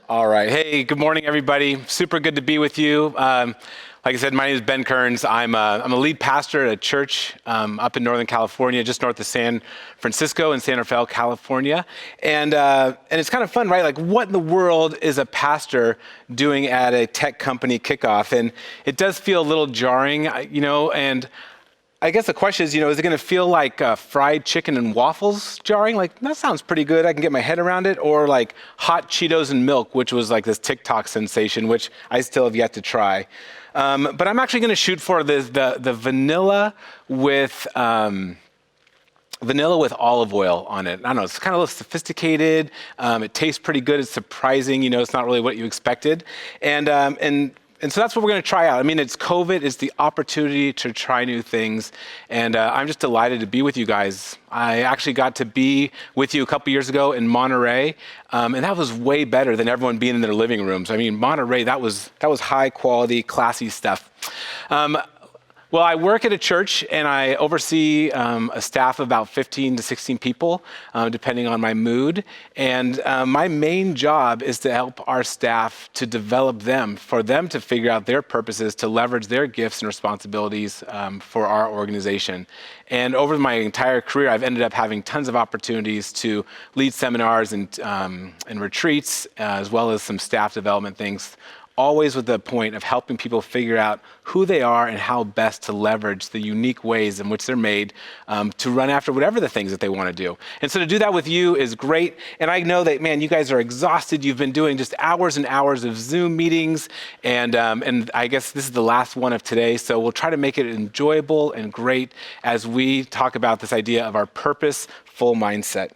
All right. Hey, good morning, everybody. Super good to be with you. Like I said, my name is Ben Kearns. I'm a lead pastor at a church up in Northern California, just north of San Francisco in San Rafael, California. And it's kind of fun, right? Like, what in the world is a pastor doing at a tech company kickoff? And it does feel a little jarring, and I guess the question is, is it going to feel like fried chicken and waffles jarring? Like, that sounds pretty good. I can get my head around it. Or like hot Cheetos and milk, which was like this TikTok sensation, which I still have yet to try. But I'm actually going to shoot for the vanilla with olive oil on it. I don't know, it's kind of a little sophisticated. It tastes pretty good. It's surprising. It's not really what you expected. And so that's what we're going to try out. I mean, it's COVID. It's the opportunity to try new things. And I'm just delighted to be with you guys. I actually got to be with you a couple years ago in Monterey. And that was way better than everyone being in their living rooms. I mean, Monterey, that was high quality, classy stuff. Well, I work at a church and I oversee a staff of about 15 to 16 people, depending on my mood. And my main job is to help our staff to develop them, for them to figure out their purposes, to leverage their gifts and responsibilities for our organization. And over my entire career, I've ended up having tons of opportunities to lead seminars and retreats, as well as some staff development things, always with the point of helping people figure out who they are and how best to leverage the unique ways in which they're made to run after whatever the things that they want to do. And so to do that with you is great. And I know that, man, you guys are exhausted. You've been doing just hours and hours of Zoom meetings. And I guess this is the last one of today. So we'll try to make it enjoyable and great as we talk about this idea of our purposeful mindset.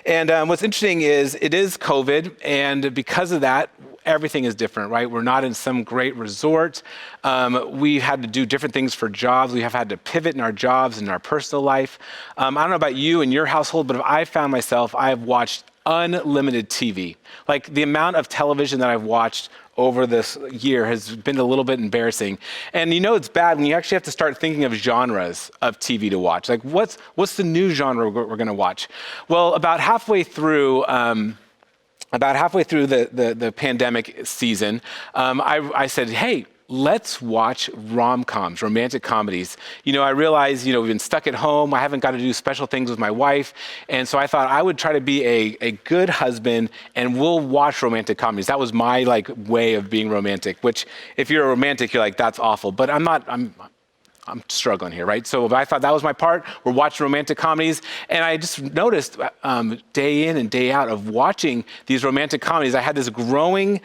And what's interesting is it is COVID. And because of that, everything is different, right? We're not in some great resort. We've had to do different things for jobs. We have had to pivot in our jobs and our personal life. I don't know about you and your household, but if I found myself, I have watched unlimited TV. Like, the amount of television that I've watched over this year has been a little bit embarrassing. And it's bad when you actually have to start thinking of genres of TV to watch. Like, what's the new genre we're going to watch? Well, about halfway through the pandemic season, I said, hey, let's watch rom-coms, romantic comedies. I realized, we've been stuck at home. I haven't got to do special things with my wife. And so I thought I would try to be a good husband and we'll watch romantic comedies. That was my way of being romantic, which if you're a romantic, you're like, that's awful. But I'm struggling here, right? So I thought that was my part. We're watching romantic comedies. And I just noticed day in and day out of watching these romantic comedies, I had this growing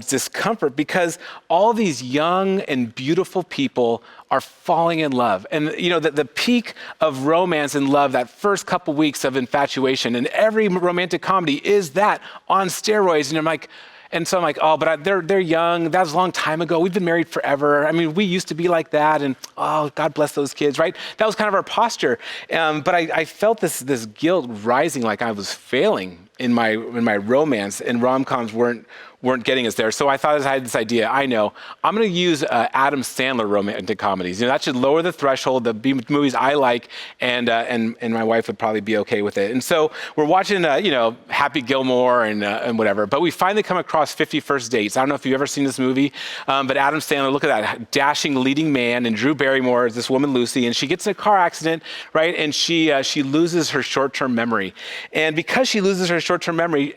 discomfort because all these young and beautiful people are falling in love. And the peak of romance and love, that first couple weeks of infatuation, and every romantic comedy is that on steroids. And so I'm like, oh, but they're young. That was a long time ago. We've been married forever. I mean, we used to be like that. And oh, God bless those kids, right? That was kind of our posture. But I felt this guilt rising, like I was failing in my romance, and rom-coms weren't getting us there. So I thought I had this idea. I know I'm going to use Adam Sandler romantic comedies. That should lower the threshold. The movies I like, and my wife would probably be okay with it. And so we're watching, Happy Gilmore and whatever. But we finally come across 50 First Dates. I don't know if you've ever seen this movie, but Adam Sandler, look at that dashing leading man, and Drew Barrymore is this woman Lucy, and she gets in a car accident, right? And she loses her short-term memory, and because she loses her short-term memory,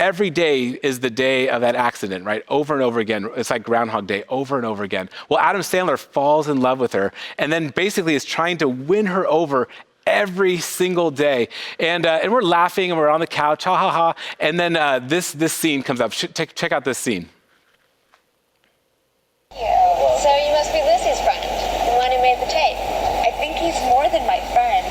every day is the day of that accident, right? Over and over again. It's like Groundhog Day, over and over again. Well, Adam Sandler falls in love with her and then basically is trying to win her over every single day. And we're laughing and we're on the couch, ha ha ha. And then this scene comes up. Check out this scene. So you must be Lizzie's friend, the one who made the tape. I think he's more than my friend.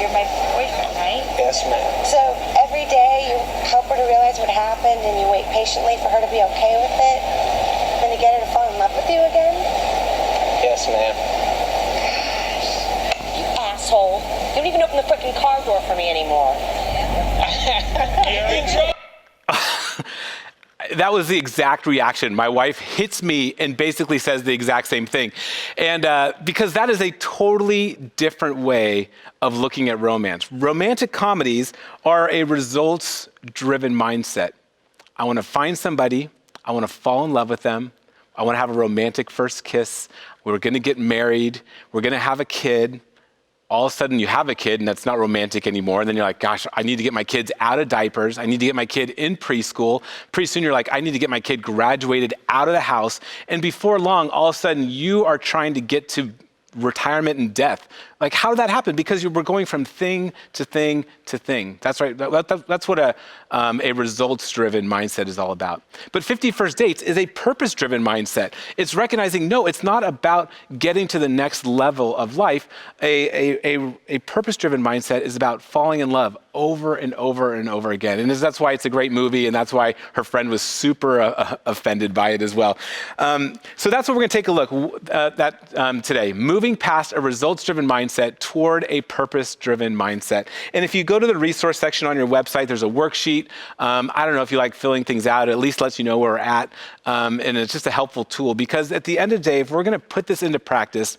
You're my boyfriend, right? Yes, ma'am. So every day you help her to realize what happened and you wait patiently for her to be okay with it, then you get her to fall in love with you again? Yes, ma'am. You asshole. You don't even open the freaking car door for me anymore. You're in trouble. That was the exact reaction. My wife hits me and basically says the exact same thing. And because that is a totally different way of looking at romance. Romantic comedies are a results-driven mindset. I want to find somebody, I want to fall in love with them, I want to have a romantic first kiss, we're going to get married, we're going to have a kid. All of a sudden you have a kid and that's not romantic anymore. And then you're like, gosh, I need to get my kids out of diapers. I need to get my kid in preschool. Pretty soon you're like, I need to get my kid graduated out of the house. And before long, all of a sudden you are trying to get to retirement and death. Like, how did that happen? Because you were going from thing to thing to thing. That's right. That's what a results-driven mindset is all about. But 50 First Dates is a purpose-driven mindset. It's recognizing, no, it's not about getting to the next level of life. A purpose-driven mindset is about falling in love over and over and over again. And that's why it's a great movie, and that's why her friend was super offended by it as well. So that's what we're going to take a look at today. Moving past a results-driven mindset toward a purpose-driven mindset. And if you go to the resource section on your website, there's a worksheet. I don't know if you like filling things out, it at least lets you know where we're at. And it's just a helpful tool, because at the end of the day, if we're going to put this into practice,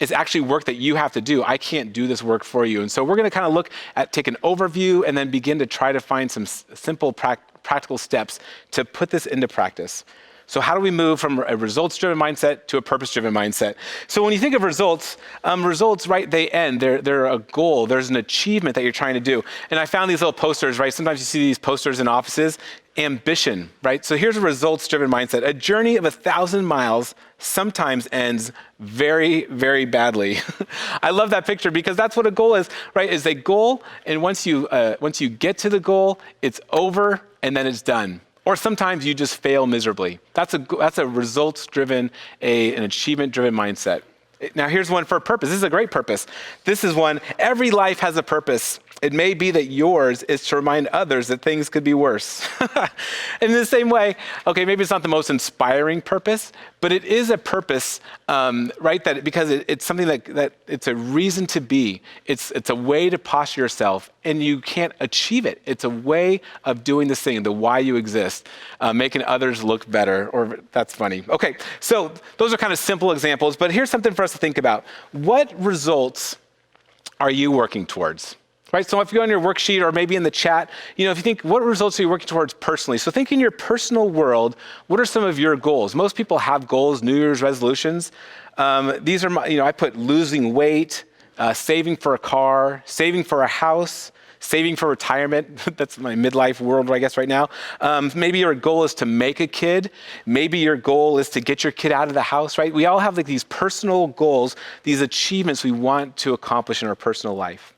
it's actually work that you have to do. I can't do this work for you. And so we're going to kind of take an overview and then begin to try to find some simple practical steps to put this into practice. So how do we move from a results-driven mindset to a purpose-driven mindset? So when you think of results, right, they end. They're a goal. There's an achievement that you're trying to do. And I found these little posters, right? Sometimes you see these posters in offices. Ambition, right? So here's a results-driven mindset. A journey of 1,000 miles sometimes ends very, very badly. I love that picture because that's what a goal is, right? Is a goal, and once you get to the goal, it's over and then it's done. Or sometimes you just fail miserably. That's a results-driven, an achievement-driven mindset. Now here's one for a purpose. This is a great purpose. This is one, every life has a purpose. It may be that yours is to remind others that things could be worse. In the same way, okay, maybe it's not the most inspiring purpose, but it is a purpose, right? Because it's something that it's a reason to be. It's a way to posture yourself, and you can't achieve it. It's a way of doing this thing, the why you exist, making others look better, or that's funny. Okay, so those are kind of simple examples, but here's something for us to think about. What results are you working towards? Right, so if you go on your worksheet or maybe in the chat, if you think, what results are you working towards personally? So think in your personal world, what are some of your goals? Most people have goals, New Year's resolutions. These are I put losing weight, saving for a car, saving for a house, saving for retirement. That's my midlife world, I guess, right now. Maybe your goal is to make a kid. Maybe your goal is to get your kid out of the house, right? We all have these personal goals, these achievements we want to accomplish in our personal life.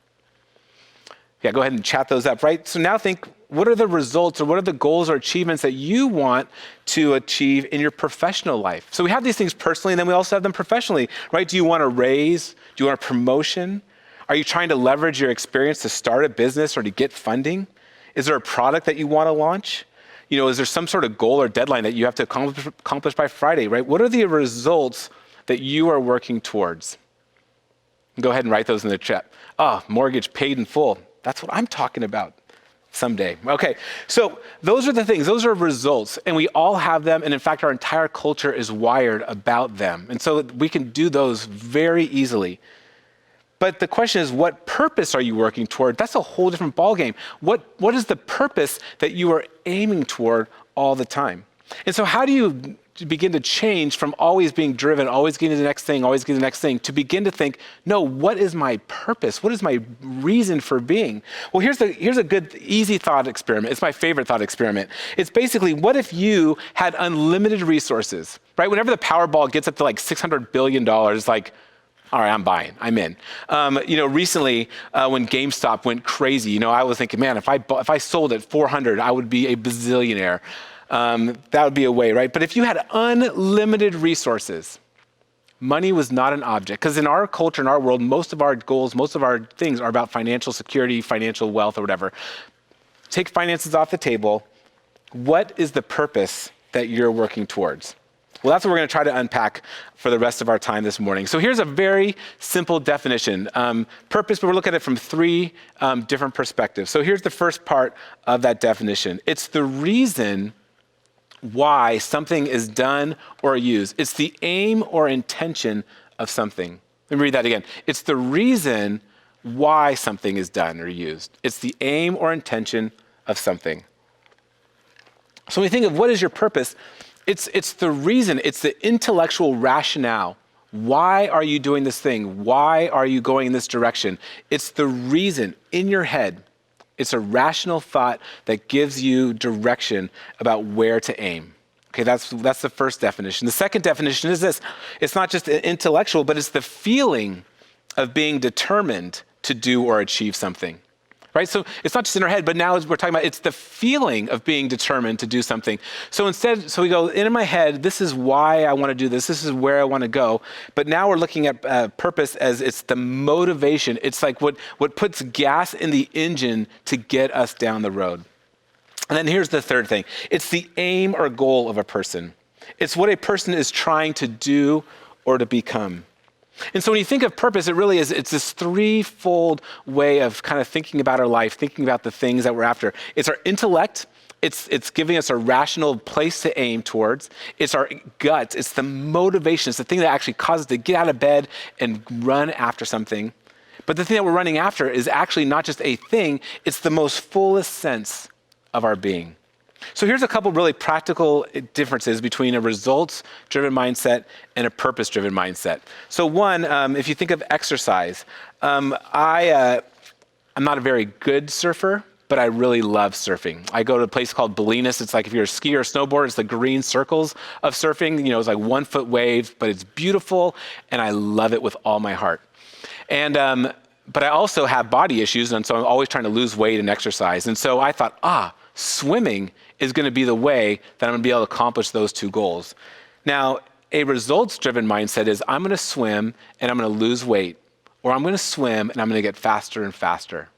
Yeah, go ahead and chat those up, right? So now think, what are the results or what are the goals or achievements that you want to achieve in your professional life? So we have these things personally, and then we also have them professionally, right? Do you want a raise? Do you want a promotion? Are you trying to leverage your experience to start a business or to get funding? Is there a product that you want to launch? Is there some sort of goal or deadline that you have to accomplish by Friday, right? What are the results that you are working towards? Go ahead and write those in the chat. Mortgage paid in full. That's what I'm talking about someday. Okay, so those are the things. Those are results, and we all have them, and in fact, our entire culture is wired about them. And so we can do those very easily. But the question is, what purpose are you working toward? That's a whole different ballgame. What is the purpose that you are aiming toward all the time? And so how do you begin to change from always being driven, always getting to the next thing, to begin to think, no, what is my purpose? What is my reason for being? Well, here's a good, easy thought experiment. It's my favorite thought experiment. It's basically, what if you had unlimited resources, right? Whenever the Powerball gets up to like $600 billion, it's like, all right, I'm buying, I'm in. Recently when GameStop went crazy, I was thinking, man, if I sold at 400, I would be a bazillionaire. That would be a way, right? But if you had unlimited resources, money was not an object. Because in our culture, in our world, most of our goals, most of our things are about financial security, financial wealth, or whatever. Take finances off the table. What is the purpose that you're working towards? Well, that's what we're going to try to unpack for the rest of our time this morning. So here's a very simple definition. Purpose, but we're looking at it from three different perspectives. So here's the first part of that definition. It's the reason why something is done or used. It's the aim or intention of something. Let me read that again. It's the reason why something is done or used. It's the aim or intention of something. So when you think of what is your purpose, it's the reason, it's the intellectual rationale. Why are you doing this thing? Why are you going in this direction? It's the reason in your head. It's a rational thought that gives you direction about where to aim. Okay, that's the first definition. The second definition is this. It's not just intellectual, but it's the feeling of being determined to do or achieve something. Right? So it's not just in our head, but now as we're talking about, it's the feeling of being determined to do something. So so we go, in my head, this is why I want to do this. This is where I want to go. But now we're looking at purpose as it's the motivation. It's like what puts gas in the engine to get us down the road. And then here's the third thing. It's the aim or goal of a person. It's what a person is trying to do or to become. And so when you think of purpose, it's this threefold way of kind of thinking about our life, thinking about the things that we're after. It's our intellect. It's giving us a rational place to aim towards. It's our guts. It's the motivation. It's the thing that actually causes us to get out of bed and run after something. But the thing that we're running after is actually not just a thing. It's the most fullest sense of our being. So here's a couple really practical differences between a results-driven mindset and a purpose-driven mindset. So one, if you think of exercise, I'm not a very good surfer, but I really love surfing. I go to a place called Bolinas. It's like if you're a skier or snowboarder, it's the green circles of surfing. You know, it's like 1 foot waves, but it's beautiful, and I love it with all my heart. And but I also have body issues, and so I'm always trying to lose weight and exercise. And so I thought, swimming is going to be the way that I'm going to be able to accomplish those two goals. Now, a results-driven mindset is I'm going to swim and I'm going to lose weight, or I'm going to swim and I'm going to get faster and faster.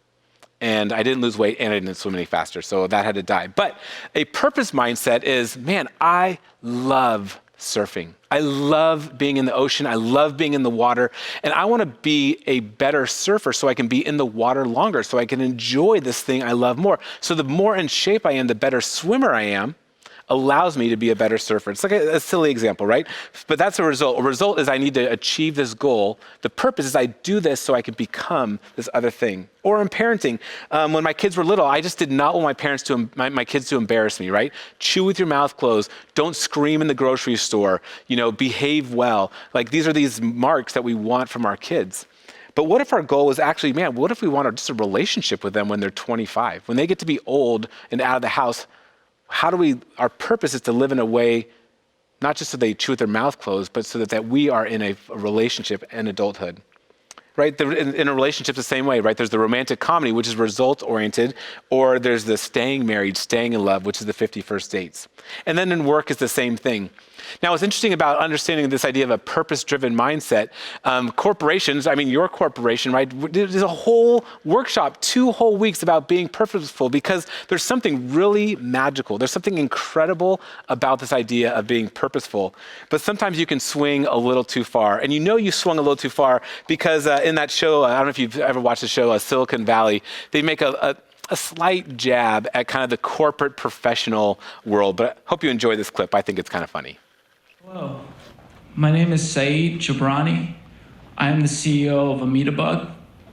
And I didn't lose weight and I didn't swim any faster, so that had to die. But a purpose mindset is, man, I love surfing. I love being in the ocean. I love being in the water. And I want to be a better surfer so I can be in the water longer, so I can enjoy this thing I love more. So the more in shape I am, the better swimmer I am, allows me to be a better surfer. It's like a silly example, right? But that's a result. A result is I need to achieve this goal. The purpose is I do this so I can become this other thing. Or in parenting, when my kids were little, I just did not want my kids to embarrass me, right? Chew with your mouth closed. Don't scream in the grocery store. Behave well. Like these are these marks that we want from our kids. But what if our goal was actually, what if we wanted just a relationship with them when they're 25? When they get to be old and out of the house, our purpose is to live in a way, not just so they chew with their mouth closed, but so that we are in a relationship and adulthood, right? In a relationship the same way, right? There's the romantic comedy, which is results-oriented, or there's the staying married, staying in love, which is the 50 First Dates. And then in work is the same thing. Now, what's interesting about understanding this idea of a purpose-driven mindset, corporations, your corporation, right? There's a whole workshop, 2 whole weeks about being purposeful because there's something really magical. There's something incredible about this idea of being purposeful. But sometimes you can swing a little too far. And you swung a little too far because in that show, I don't know if you've ever watched the show, Silicon Valley, they make a slight jab at kind of the corporate professional world. But I hope you enjoy this clip. I think it's kind of funny. Hello, my name is Saeed Jabrani. I am the CEO of Ametabug,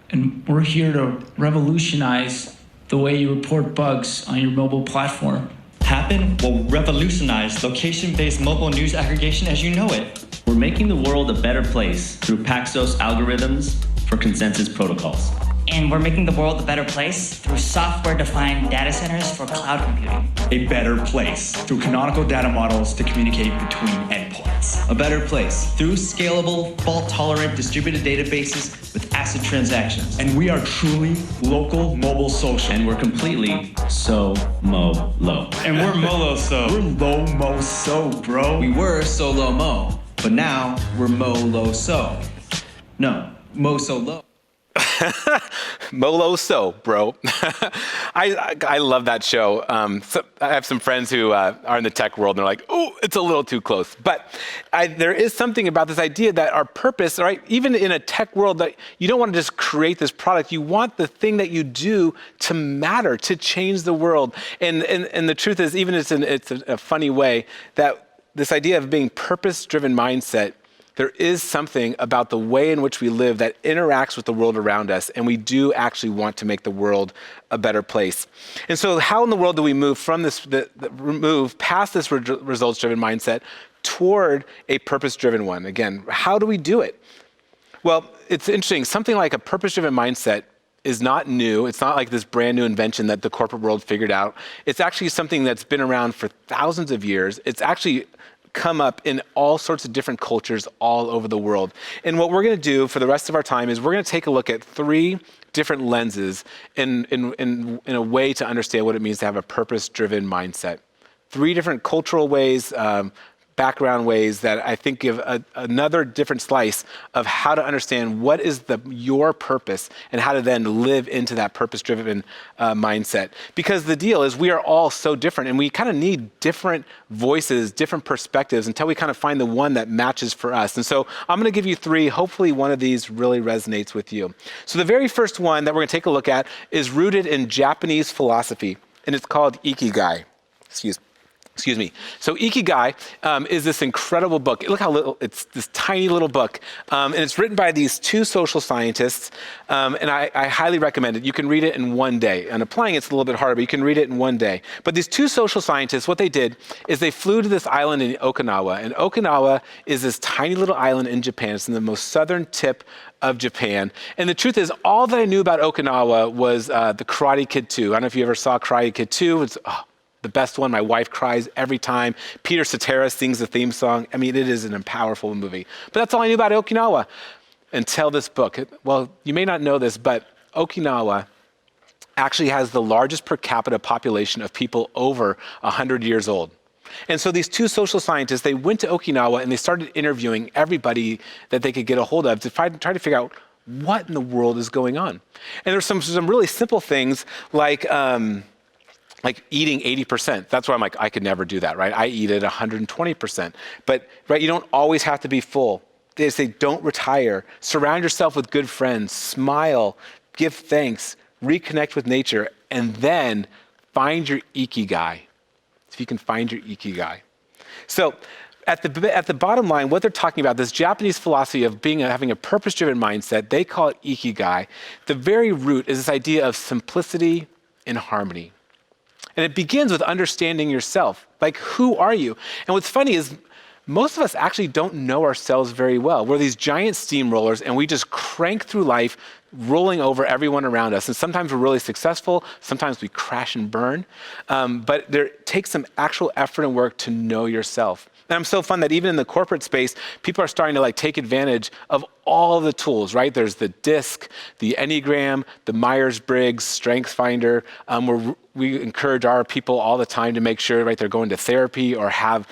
and we're here to revolutionize the way you report bugs on your mobile platform. Happen will revolutionize location-based mobile news aggregation as you know it. We're making the world a better place through Paxos algorithms for consensus protocols. And we're making the world a better place through software-defined data centers for cloud computing. A better place through canonical data models to communicate between endpoints. A better place through scalable, fault-tolerant distributed databases with ACID transactions. And we are truly local mobile social. And we're completely low. And we're Molo-so. We're low-mo-so, bro. We were so-low-mo, but now we're mo-low-so. No, mo-so-low. Molo-so, bro. I love that show. So I have some friends who are in the tech world, and they're like, oh, it's a little too close. But there is something about this idea that our purpose, right, even in a tech world, that you don't want to just create this product. You want the thing that you do to matter, to change the world. And the truth is, even it's a funny way, that this idea of being purpose-driven mindset There is something about the way in which we live that interacts with the world around us, and we do actually want to make the world a better place. And so how in the world do we move from this, move past this results-driven mindset toward a purpose-driven one? Again, how do we do it? Well, it's interesting. Something like a purpose-driven mindset is not new. It's not like this brand new invention that the corporate world figured out. It's actually something that's been around for thousands of years. It's actually come up in all sorts of different cultures all over the world. And what we're going to do for the rest of our time is we're going to take a look at 3 different lenses in a way to understand what it means to have a purpose-driven mindset. 3 different cultural ways, background ways that I think give another different slice of how to understand what is your purpose and how to then live into that purpose-driven mindset. Because the deal is we are all so different and we kind of need different voices, different perspectives until we kind of find the one that matches for us. And so I'm going to give you 3. Hopefully one of these really resonates with you. So the very first one that we're going to take a look at is rooted in Japanese philosophy, and it's called Ikigai. Excuse me. So Ikigai is this incredible book. Look how little, it's this tiny little book. And it's written by these 2 social scientists. And I highly recommend it. You can read it in one day. And applying it's a little bit harder, but you can read it in one day. But these 2 social scientists, what they did is they flew to this island in Okinawa. And Okinawa is this tiny little island in Japan. It's in the most southern tip of Japan. And the truth is, all that I knew about Okinawa was the Karate Kid 2. I don't know if you ever saw Karate Kid 2. It's the best one. My wife cries every time. Peter Cetera sings the theme song. I mean, it is an powerful movie. But that's all I knew about Okinawa until this book. Well, you may not know this, but Okinawa actually has the largest per capita population of people over 100 years old. And so these 2 social scientists, they went to Okinawa and they started interviewing everybody that they could get a hold of to try to figure out what in the world is going on. And there's some really simple things like eating 80%. That's why I'm like, I could never do that, right? I eat at 120%. But right, you don't always have to be full. They say, don't retire. Surround yourself with good friends. Smile. Give thanks. Reconnect with nature. And then find your Ikigai. If you can find your Ikigai. So at the bottom line, what they're talking about, this Japanese philosophy of having a purpose-driven mindset, they call it Ikigai. The very root is this idea of simplicity and harmony. And it begins with understanding yourself. Like, who are you? And what's funny is most of us actually don't know ourselves very well. We're these giant steamrollers, and we just crank through life, rolling over everyone around us. And sometimes we're really successful. Sometimes we crash and burn. But there takes some actual effort and work to know yourself. And I'm so fun that even in the corporate space, people are starting to take advantage of all the tools, right? There's the DISC, the Enneagram, the Myers-Briggs, StrengthsFinder, where we encourage our people all the time to make sure, right, they're going to therapy or have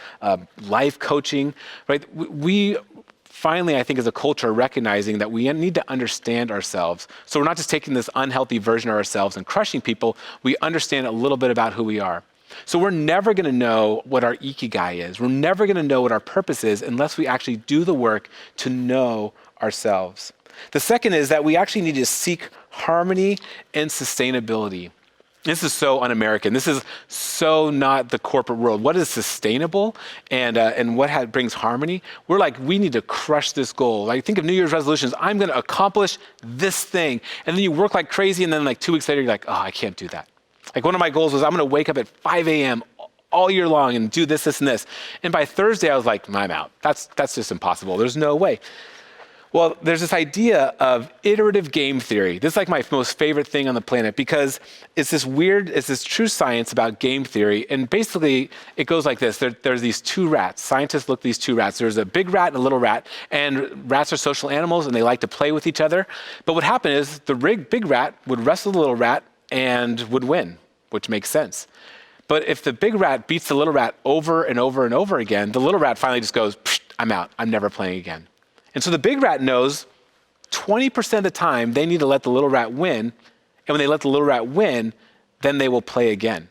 life coaching, right? We finally, I think, as a culture, are recognizing that we need to understand ourselves. So we're not just taking this unhealthy version of ourselves and crushing people. We understand a little bit about who we are. So we're never going to know what our Ikigai is. We're never going to know what our purpose is unless we actually do the work to know ourselves. The second is that we actually need to seek harmony and sustainability. This is so un-American. This is so not the corporate world. What is sustainable and what brings harmony? We're like, we need to crush this goal. Like, think of New Year's resolutions. I'm going to accomplish this thing. And then you work like crazy, and then 2 weeks later, you're like, oh, I can't do that. Like, one of my goals was I'm going to wake up at 5 a.m. all year long and do this, and this. And by Thursday, I was like, I'm out. That's just impossible. There's no way. Well, there's this idea of iterative game theory. This is like my most favorite thing on the planet because it's this true science about game theory. And basically, it goes like this. There's these 2 rats. Scientists look at these 2 rats. There's a big rat and a little rat. And rats are social animals, and they like to play with each other. But what happened is the big rat would wrestle the little rat and would win, which makes sense. But if the big rat beats the little rat over and over and over again, the little rat finally just goes, I'm out. I'm never playing again. And so the big rat knows 20% of the time they need to let the little rat win. And when they let the little rat win, then they will play again.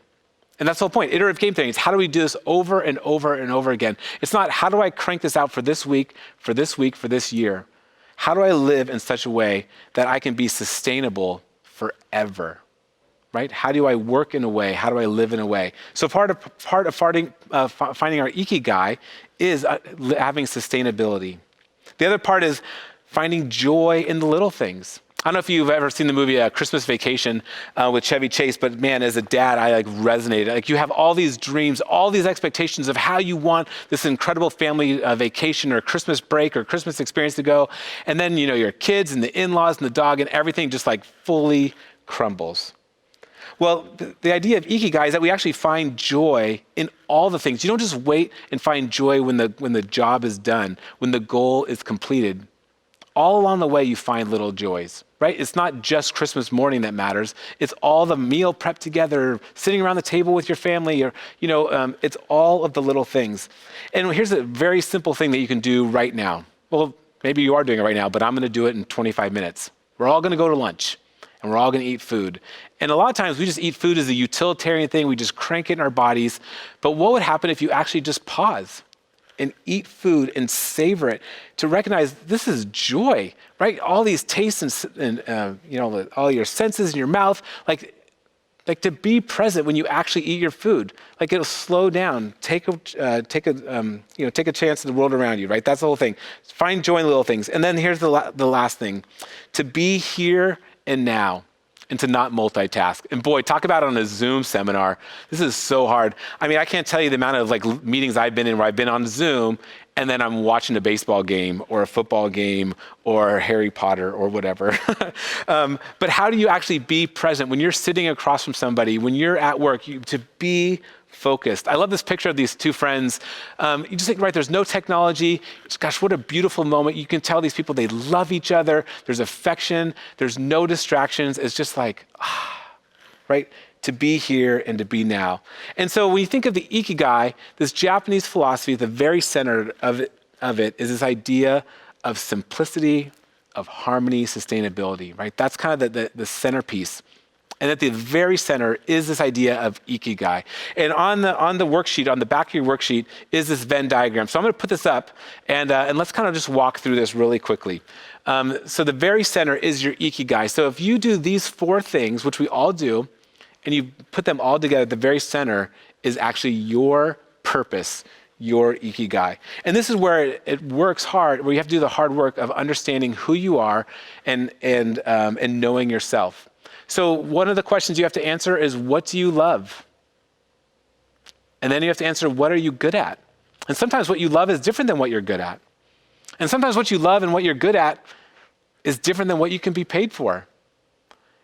And that's the whole point. Iterative game theory is how do we do this over and over and over again? It's not how do I crank this out for this week, for this week, for this year? How do I live in such a way that I can be sustainable forever? Right? How do I work in a way? How do I live in a way? So part of finding our Ikigai is having sustainability. The other part is finding joy in the little things. I don't know if you've ever seen the movie Christmas Vacation with Chevy Chase, but man, as a dad, I resonated. Like you have all these dreams, all these expectations of how you want this incredible family vacation or Christmas break or Christmas experience to go. And then, your kids and the in-laws and the dog and everything just like fully crumbles. Well, the idea of Ikigai is that we actually find joy in all the things. You don't just wait and find joy when the job is done, when the goal is completed. All along the way, you find little joys, right? It's not just Christmas morning that matters. It's all the meal prepped together, sitting around the table with your family, or, it's all of the little things. And here's a very simple thing that you can do right now. Well, maybe you are doing it right now, but I'm going to do it in 25 minutes. We're all going to go to lunch, and we're all going to eat food. And a lot of times, we just eat food as a utilitarian thing. We just crank it in our bodies. But what would happen if you actually just pause and eat food and savor it, to recognize this is joy, right? All these tastes and all your senses in your mouth, like to be present when you actually eat your food. Like it'll slow down, take a chance in the world around you, right? That's the whole thing. Find joy in little things. And then here's the last thing, to be here and now, and to not multitask. And boy, talk about on a Zoom seminar. This is so hard. I mean, I can't tell you the amount of meetings I've been in where I've been on Zoom and then I'm watching a baseball game or a football game or Harry Potter or whatever. But how do you actually be present when you're sitting across from somebody, when you're at work, to be focused? I love this picture of these two friends. You just think, right, there's no technology. Gosh, what a beautiful moment. You can tell these people, they love each other. There's affection. There's no distractions. It's just like, right? To be here and to be now. And so when you think of the Ikigai, this Japanese philosophy, at the very center of it is this idea of simplicity, of harmony, sustainability, right? That's kind of the centerpiece. And at the very center is this idea of Ikigai. And on the worksheet, on the back of your worksheet, is this Venn diagram. So I'm going to put this up, and let's kind of just walk through this really quickly. So the very center is your Ikigai. So if you do these four things, which we all do, and you put them all together, the very center is actually your purpose, your Ikigai. And this is where it works hard, where you have to do the hard work of understanding who you are and knowing yourself. So one of the questions you have to answer is, what do you love? And then you have to answer, what are you good at? And sometimes what you love is different than what you're good at. And sometimes what you love and what you're good at is different than what you can be paid for.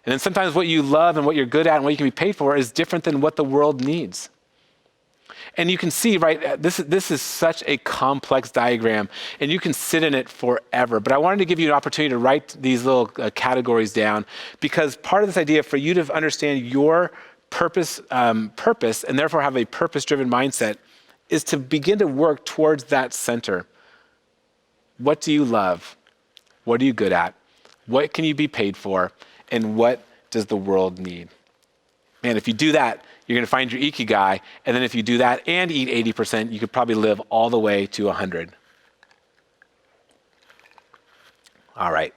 And then sometimes what you love and what you're good at and what you can be paid for is different than what the world needs. And you can see, right, this is such a complex diagram, and you can sit in it forever. But I wanted to give you an opportunity to write these little categories down, because part of this idea for you to understand your purpose, and therefore have a purpose-driven mindset, is to begin to work towards that center. What do you love? What are you good at? What can you be paid for? And what does the world need? Man, if you do that, you're going to find your Ikigai. And then if you do that and eat 80%, you could probably live all the way to 100. All right.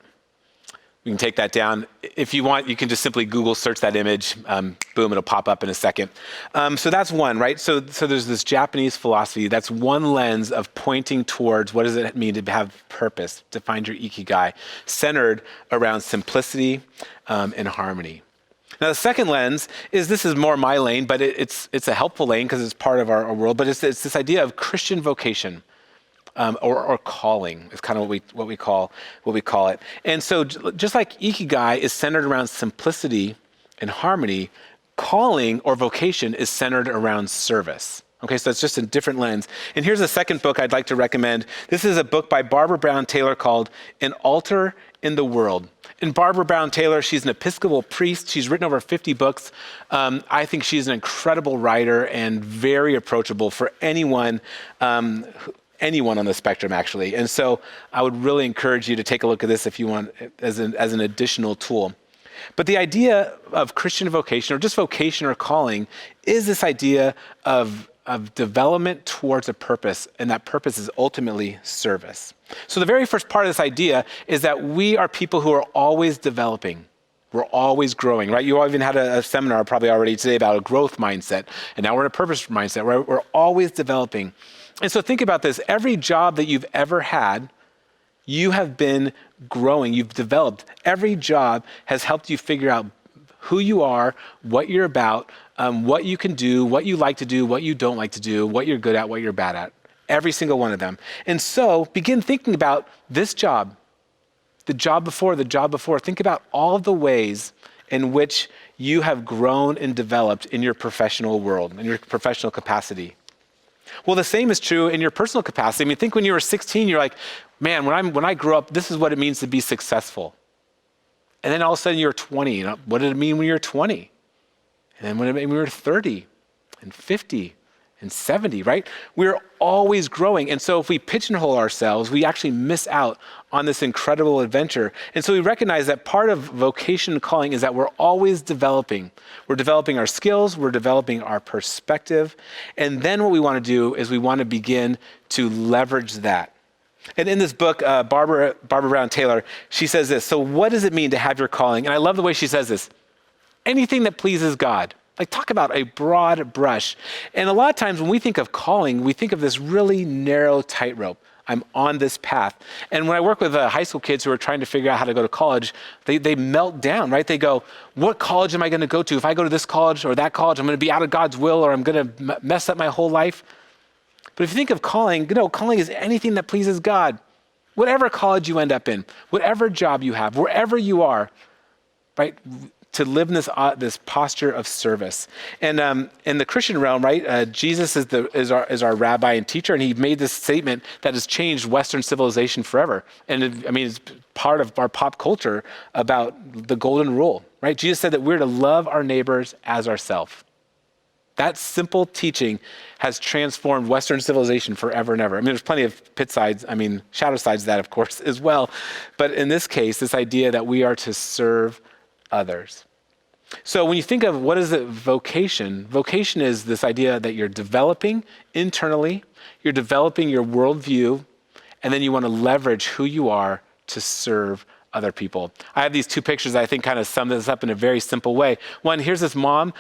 We can take that down. If you want, you can just simply Google search that image. Boom, it'll pop up in a second. So that's one, right? So there's this Japanese philosophy. That's one lens of pointing towards what does it mean to have purpose, to find your Ikigai, centered around simplicity and harmony. Now, the second lens is, this is more my lane, but it's a helpful lane because it's part of our world, but it's this idea of Christian vocation. Or calling is kind of what we call it. And so just like Ikigai is centered around simplicity and harmony, calling or vocation is centered around service. Okay, so it's just a different lens. And here's a second book I'd like to recommend. This is a book by Barbara Brown Taylor called An Altar in the World. And Barbara Brown Taylor, she's an Episcopal priest. She's written over 50 books. I think she's an incredible writer and very approachable for anyone on the spectrum, actually. And so I would really encourage you to take a look at this if you want, as an additional tool. But the idea of Christian vocation, or just vocation or calling, is this idea of development towards a purpose, and that purpose is ultimately service. So the very first part of this idea is that we are people who are always developing. We're always growing, right? You all even had a seminar probably already today about a growth mindset, and now we're in a purpose mindset, right? We're always developing. And so think about this. Every job that you've ever had, You have been growing, you've developed. Every job has helped you figure out who you are, what you're about, what you can do, what you like to do, what you don't like to do, what you're good at, what you're bad at. Every single one of them. And so begin thinking about this job, the job before, the job before. Think about all of the ways in which you have grown and developed in your professional world, in your professional capacity. Well, the same is true in your personal capacity. I mean, think when you were 16, you're like, man, when I grew up, this is what it means to be successful. And then all of a sudden you're 20. You know, what did it mean when you were 20? And then what did it mean when you were 30 and 50 and 70, right? We're always growing. And so if we pigeonhole ourselves, we actually miss out on this incredible adventure. And so we recognize that part of vocation and calling is that we're always developing. We're developing our skills, we're developing our perspective. And then what we want to do is we want to begin to leverage that. And in this book, Barbara Brown Taylor, she says this, so what does it mean to have your calling? And I love the way she says this. Anything that pleases God. Like, talk about a broad brush. And a lot of times when we think of calling, we think of this really narrow tightrope. I'm on this path. And when I work with high school kids who are trying to figure out how to go to college, they melt down, right? They go, what college am I going to go to? If I go to this college or that college, I'm going to be out of God's will, or I'm going to mess up my whole life. But if you think of calling, calling is anything that pleases God. Whatever college you end up in, whatever job you have, wherever you are, right? To live in this posture of service. And in the Christian realm, right, Jesus is our rabbi and teacher, and he made this statement that has changed Western civilization forever. And it's part of our pop culture about the golden rule, right? Jesus said that we're to love our neighbors as ourselves. That simple teaching has transformed Western civilization forever and ever. I mean, there's plenty of shadow sides of that, of course, as well. But in this case, this idea that we are to serve others. So when you think of what is a vocation, vocation is this idea that you're developing internally, you're developing your worldview, and then you want to leverage who you are to serve other people. I have these two pictures that I think kind of sum this up in a very simple way. One, here's this mom,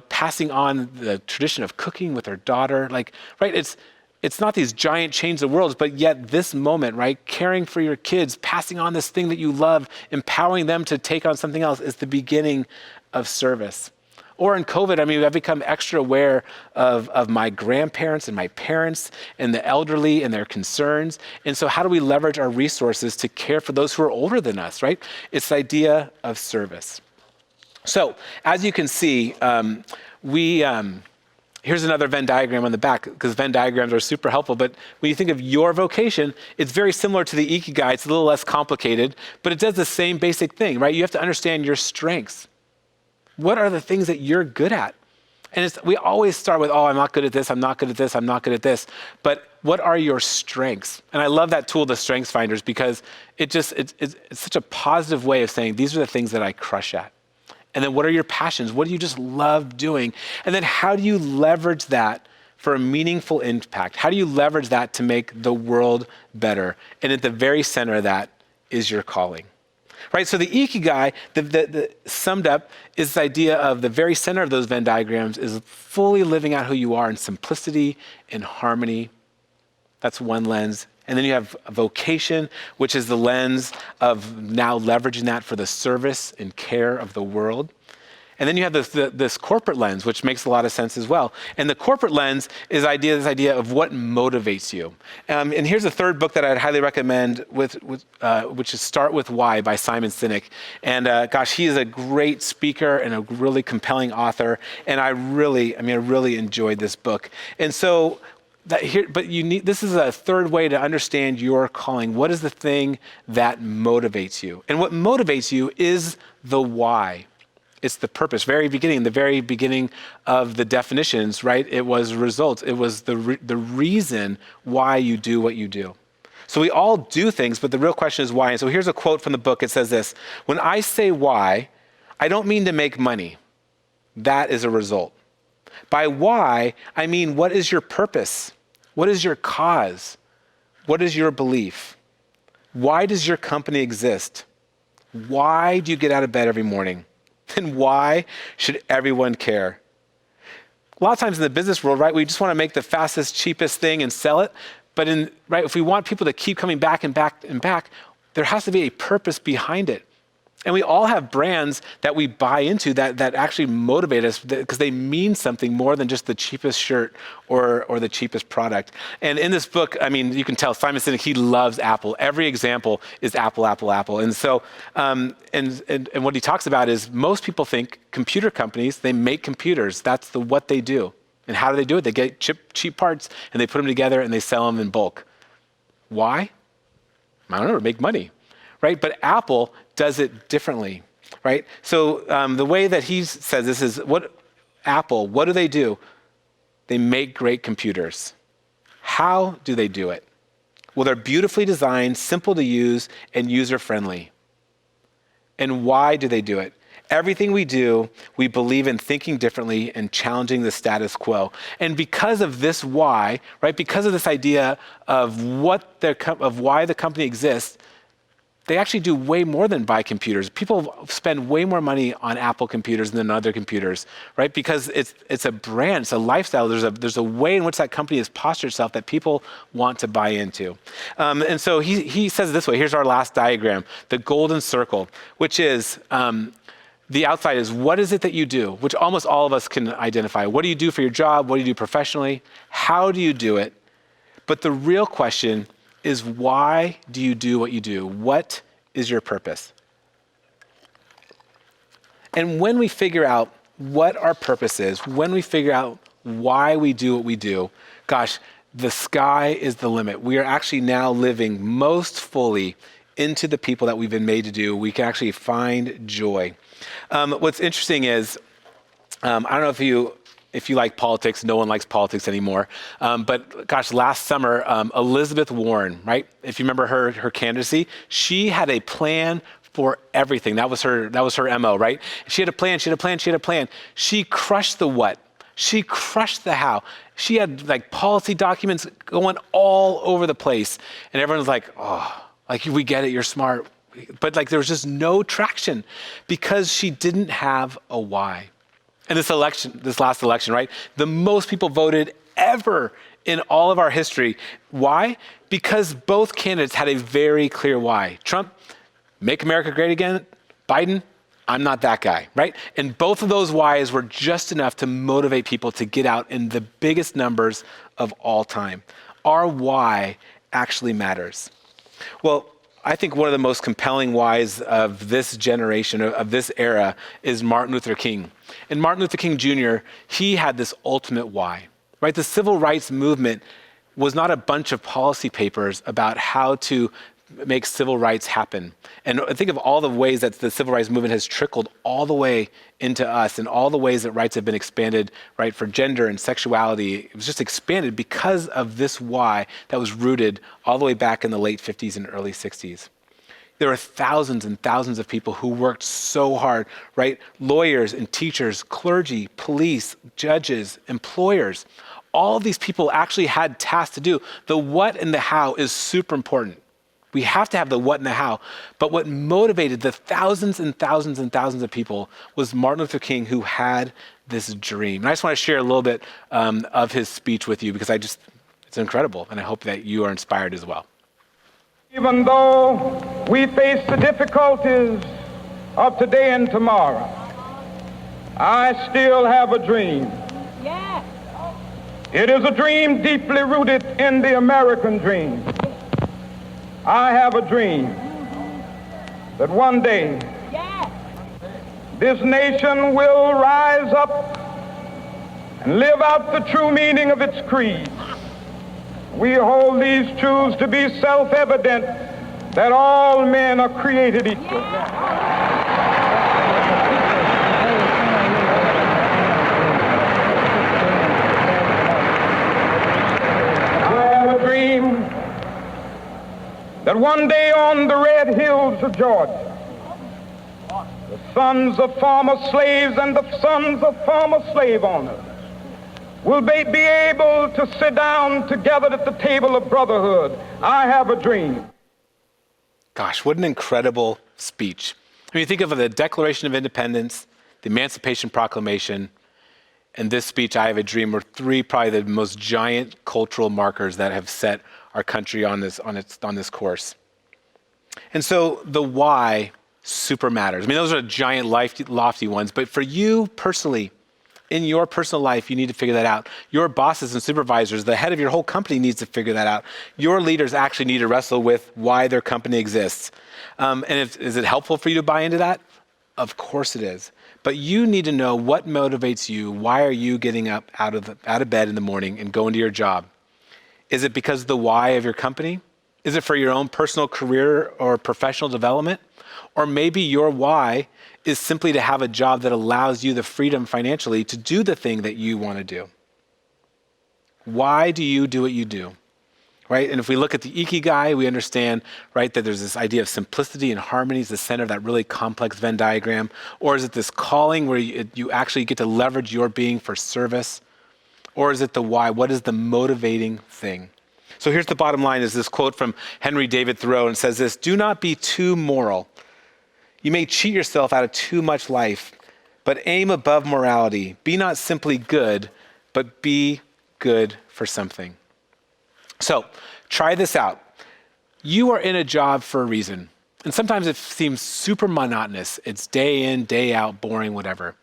passing on the tradition of cooking with her daughter. Like, right, it's not these giant chains of worlds, but yet this moment, right? Caring for your kids, passing on this thing that you love, empowering them to take on something else is the beginning of service. Or in COVID, I've become extra aware of my grandparents and my parents and the elderly and their concerns. And so how do we leverage our resources to care for those who are older than us, right? It's the idea of service. So as you can see, here's another Venn diagram on the back, because Venn diagrams are super helpful. But when you think of your vocation, it's very similar to the Ikigai. It's a little less complicated, but it does the same basic thing, right? You have to understand your strengths. What are the things that you're good at? And we always start with, I'm not good at this, I'm not good at this, I'm not good at this. But what are your strengths? And I love that tool, the Strengths Finders, because it's such a positive way of saying, these are the things that I crush at. And then what are your passions? What do you just love doing? And then how do you leverage that for a meaningful impact? How do you leverage that to make the world better? And at the very center of that is your calling. Right, so the Ikigai, the summed up, is this idea of the very center of those Venn diagrams is fully living out who you are in simplicity, in harmony. That's one lens. And then you have a vocation, which is the lens of now leveraging that for the service and care of the world. And then you have this corporate lens, which makes a lot of sense as well. And the corporate lens is this idea of what motivates you. And here's a third book that I'd highly recommend, which is Start With Why by Simon Sinek. And he is a great speaker and a really compelling author. And I really enjoyed this book. And so this is a third way to understand your calling. What is the thing that motivates you? And what motivates you is the why. It's the purpose. The very beginning of the definitions, right? It was results. It was the reason why you do what you do. So we all do things, but the real question is why. And so here's a quote from the book. It says this: when I say why, I don't mean to make money. That is a result. By why, I mean, what is your purpose? What is your cause? What is your belief? Why does your company exist? Why do you get out of bed every morning? And why should everyone care? A lot of times in the business world, right, we just want to make the fastest, cheapest thing and sell it. But if we want people to keep coming back and back and back, there has to be a purpose behind it. And we all have brands that we buy into that actually motivate us because they mean something more than just the cheapest shirt or the cheapest product. And in this book, I mean, you can tell Simon Sinek, he loves Apple. Every example is Apple, Apple, Apple. And so, and what he talks about is most people think computer companies, they make computers. That's what they do. And how do they do it? They get cheap parts and they put them together and they sell them in bulk. Why? I don't know, to make money. Right? But Apple does it differently, right? So the way that he says this is, what do they do? They make great computers. How do they do it? Well, they're beautifully designed, simple to use, and user-friendly. And why do they do it? Everything we do, we believe in thinking differently and challenging the status quo. And because of this why, right? Because of this idea of why the company exists, they actually do way more than buy computers. People spend way more money on Apple computers than other computers, right? Because it's a brand, it's a lifestyle. There's a way in which that company has postured itself that people want to buy into. And so he says it this way. Here's our last diagram, the golden circle, which is the outside is what is it that you do, which almost all of us can identify. What do you do for your job? What do you do professionally? How do you do it? But the real question is, why do you do what you do? What is your purpose? And when we figure out what our purpose is, when we figure out why we do what we do, gosh, the sky is the limit. We are actually now living most fully into the people that we've been made to do. We can actually find joy. What's interesting is, I don't know if you like politics. No one likes politics anymore. But gosh, last summer, Elizabeth Warren, right? If you remember her candidacy, she had a plan for everything. That was her MO, right? She had a plan. She crushed the what. She crushed the how. She had like policy documents going all over the place. And everyone's like, oh, like we get it, you're smart. But like there was just no traction because she didn't have a why. And this last election, right? The most people voted ever in all of our history. Why? Because both candidates had a very clear why. Trump, make America great again. Biden, I'm not that guy, right? And both of those whys were just enough to motivate people to get out in the biggest numbers of all time. Our why actually matters. Well, I think one of the most compelling whys of this generation, of this era, is Martin Luther King. And Martin Luther King Jr., he had this ultimate why, right? The civil rights movement was not a bunch of policy papers about how to make civil rights happen. And think of all the ways that the civil rights movement has trickled all the way into us and all the ways that rights have been expanded, right, for gender and sexuality. It was just expanded because of this why that was rooted all the way back in the late 50s and early 60s. There were thousands and thousands of people who worked so hard, right? Lawyers and teachers, clergy, police, judges, employers. All of these people actually had tasks to do. The what and the how is super important. We have to have the what and the how. But what motivated the thousands and thousands and thousands of people was Martin Luther King, who had this dream. And I just want to share a little bit of his speech with you because it's incredible. And I hope that you are inspired as well. Even though we face the difficulties of today and tomorrow, I still have a dream. Yeah. It is a dream deeply rooted in the American dream. I have a dream that one day this nation will rise up and live out the true meaning of its creed. We hold these truths to be self-evident that all men are created equal. I have a dream that one day on the red hills of Georgia, the sons of former slaves and the sons of former slave owners will be able to sit down together at the table of brotherhood. I have a dream. Gosh, what an incredible speech. I mean, you think of the Declaration of Independence, the Emancipation Proclamation, and this speech, I Have a Dream, were three probably the most giant cultural markers that have set our country on this course. And so the why super matters. I mean, those are giant, lofty ones, but for you personally, in your personal life, you need to figure that out. Your bosses and supervisors, the head of your whole company needs to figure that out. Your leaders actually need to wrestle with why their company exists. Is it helpful for you to buy into that? Of course it is. But you need to know what motivates you. Why are you getting up out of bed in the morning and going to your job? Is it because of the why of your company? Is it for your own personal career or professional development? Or maybe your why is simply to have a job that allows you the freedom financially to do the thing that you want to do. Why do you do what you do? Right? And if we look at the Ikigai, we understand, right, that there's this idea of simplicity and harmony is the center of that really complex Venn diagram. Or is it this calling where you actually get to leverage your being for service? Or is it the why? What is the motivating thing? So here's the bottom line, is this quote from Henry David Thoreau, and says this: do not be too moral. You may cheat yourself out of too much life, but aim above morality. Be not simply good, but be good for something. So try this out. You are in a job for a reason. And sometimes it seems super monotonous. It's day in, day out, boring, whatever.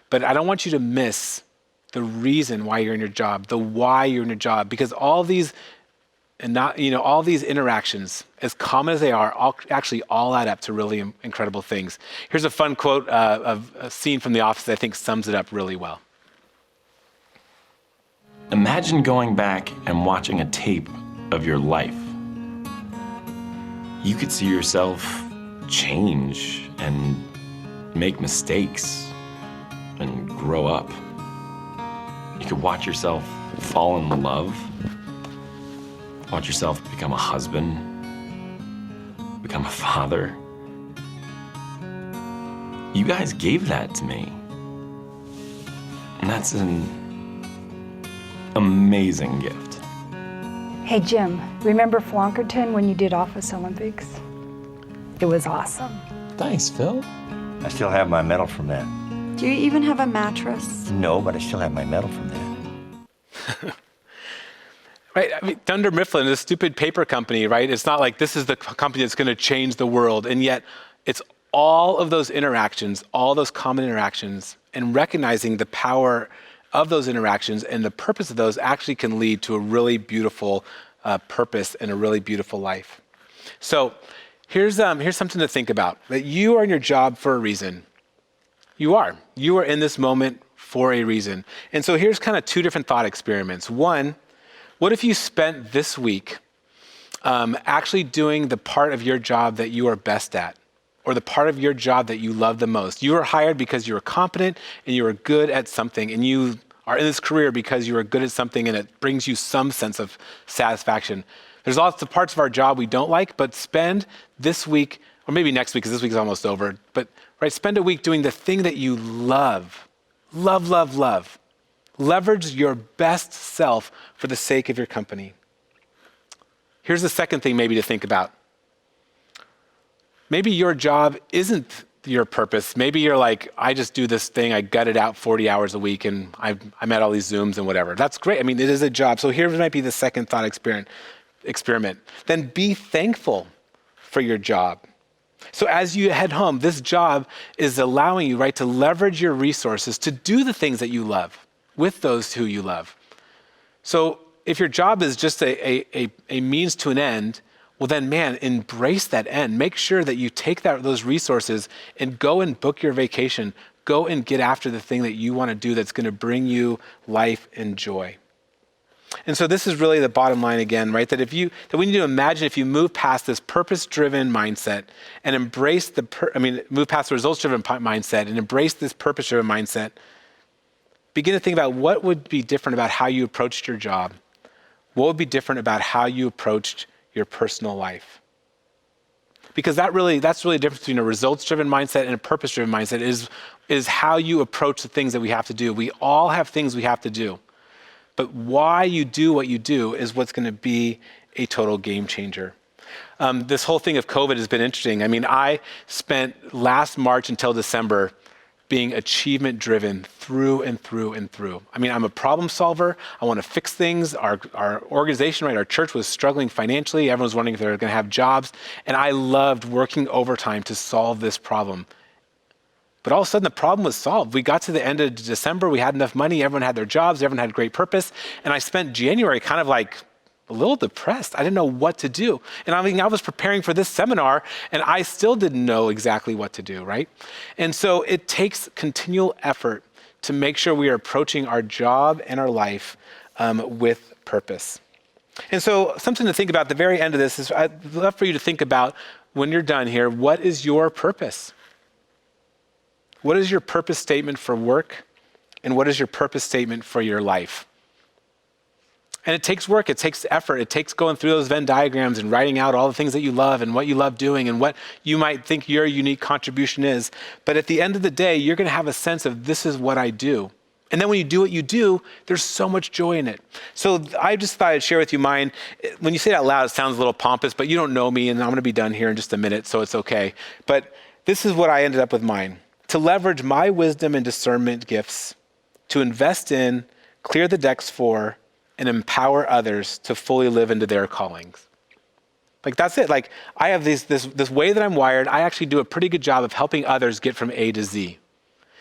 But I don't want you to miss the reason why you're in your job, the why you're in your job, because all these interactions, as common as they are, actually all add up to really incredible things. Here's a fun quote of a scene from The Office that I think sums it up really well. Imagine going back and watching a tape of your life. You could see yourself change and make mistakes and grow up. You could watch yourself fall in love, watch yourself become a husband, become a father. You guys gave that to me. And that's an amazing gift. Hey Jim, remember Flonkerton when you did Office Olympics? It was awesome. Thanks, Phil. I still have my medal from that. Do you even have a mattress? No, but I still have my medal from that. Right, I mean, Dunder Mifflin, this stupid paper company, right? It's not like this is the company that's going to change the world. And yet it's all of those interactions, all those common interactions, and recognizing the power of those interactions and the purpose of those actually can lead to a really beautiful purpose and a really beautiful life. So here's something to think about, that you are in your job for a reason. You are in this moment for a reason. And so here's kind of two different thought experiments. One, what if you spent this week actually doing the part of your job that you are best at, or the part of your job that you love the most? You were hired because you were competent and you were good at something, and you are in this career because you are good at something and it brings you some sense of satisfaction. There's lots of parts of our job we don't like, but spend this week, or maybe next week because this week is almost over, but right, spend a week doing the thing that you love. Love, love, love. Leverage your best self for the sake of your company. Here's the second thing maybe to think about. Maybe your job isn't your purpose. Maybe you're like, I just do this thing, I gut it out 40 hours a week and I'm at all these Zooms and whatever. That's great. I mean, it is a job. So here might be the second thought experiment. Then be thankful for your job. So as you head home, this job is allowing you, right, to leverage your resources to do the things that you love with those who you love. So if your job is just a means to an end, well then, man, embrace that end. Make sure that you take those resources and go and book your vacation. Go and get after the thing that you want to do that's going to bring you life and joy. And so this is really the bottom line again, right? That we need to imagine if you move past this purpose-driven mindset and embrace move past the results-driven mindset and embrace this purpose-driven mindset, begin to think about what would be different about how you approached your job. What would be different about how you approached your personal life? Because that's really the difference between a results-driven mindset and a purpose-driven mindset is how you approach the things that we have to do. We all have things we have to do. But why you do what you do is what's going to be a total game changer. This whole thing of COVID has been interesting. I mean, I spent last March until December being achievement driven through and through and through. I mean, I'm a problem solver. I want to fix things. Our organization, right, our church was struggling financially. Everyone was wondering if they were going to have jobs. And I loved working overtime to solve this problem. But all of a sudden the problem was solved. We got to the end of December. We had enough money. Everyone had their jobs. Everyone had great purpose. And I spent January kind of like a little depressed. I didn't know what to do. And I mean, I was preparing for this seminar and I still didn't know exactly what to do, right? And so it takes continual effort to make sure we are approaching our job and our life with purpose. And so something to think about at the very end of this is I'd love for you to think about when you're done here, what is your purpose? What is your purpose statement for work? And what is your purpose statement for your life? And it takes work, it takes effort, it takes going through those Venn diagrams and writing out all the things that you love and what you love doing and what you might think your unique contribution is. But at the end of the day, you're gonna have a sense of this is what I do. And then when you do what you do, there's so much joy in it. So I just thought I'd share with you mine. When you say it out loud, it sounds a little pompous, but you don't know me and I'm gonna be done here in just a minute, so it's okay. But this is what I ended up with mine. To leverage my wisdom and discernment gifts, to invest in, clear the decks for, and empower others to fully live into their callings. Like that's it. Like I have this way that I'm wired. I actually do a pretty good job of helping others get from A to Z.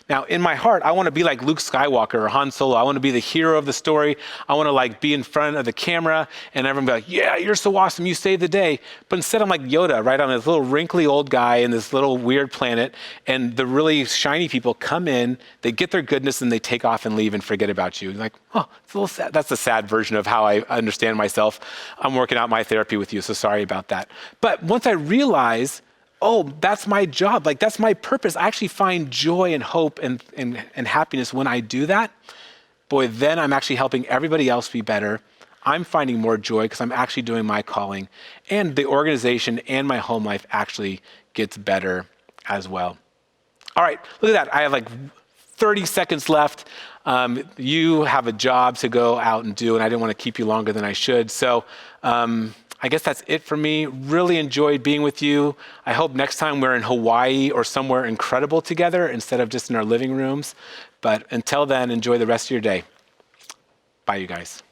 Now, in my heart, I want to be like Luke Skywalker or Han Solo. I want to be the hero of the story. I want to like be in front of the camera and everyone be like, yeah, you're so awesome. You saved the day. But instead I'm like Yoda, right? I'm this little wrinkly old guy in this little weird planet. And the really shiny people come in, they get their goodness and they take off and leave and forget about you. Like, oh, it's a little sad. That's a sad version of how I understand myself. I'm working out my therapy with you, so sorry about that. But once I realize, oh, that's my job. Like that's my purpose. I actually find joy and hope and happiness when I do that. Boy, then I'm actually helping everybody else be better. I'm finding more joy because I'm actually doing my calling and the organization and my home life actually gets better as well. All right, look at that. I have like 30 seconds left. You have a job to go out and do and I didn't want to keep you longer than I should. So, I guess that's it for me. Really enjoyed being with you. I hope next time we're in Hawaii or somewhere incredible together instead of just in our living rooms. But until then, enjoy the rest of your day. Bye, you guys.